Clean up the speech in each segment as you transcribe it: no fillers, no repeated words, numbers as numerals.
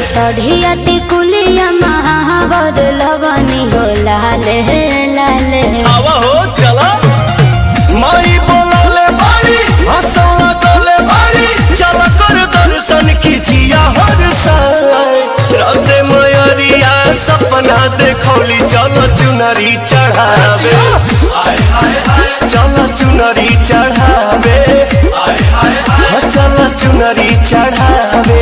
सढ़िया टिकुलिया महावर लवनी हो लाले लाले। आवा हो चला माई बोलले बारी हंसला गले बारी चला कर दर्शन कीजिया हर साय राते मयरिया सपना देखौली चलो चुनरी चढ़ावे चलो चुनरी चढ़ावे चलो चुनरी चढ़ावे।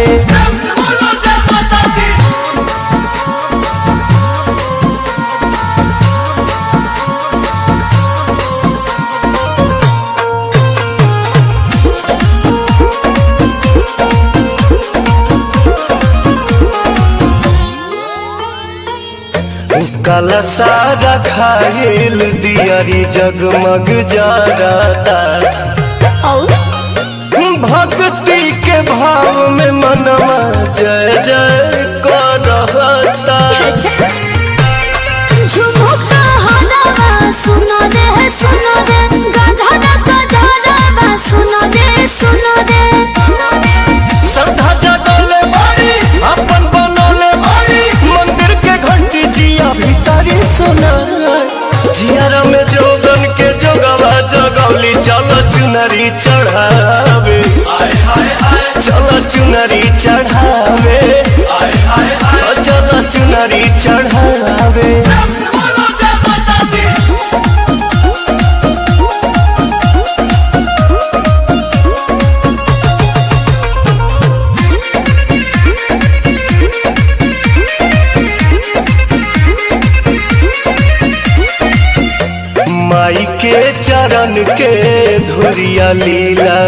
काला सारा खाइल दियारी जगमग जाता भक्ति के भाव में मनवा जय जय करता। झुमुका हलावा सुनो रे गधा गधा सुनो रे श्रद्धा जगले बारी अपन बनले बारी मंदिर के घंटी जिया भीतरी सुना जियारा में जोगन के जोगवा जगौली चलो चुनरी चढ़ावे चलो चुनरी चढ़ावे चलो चुनरी चढ़ावे। माई के चरण के धुरिया लीला।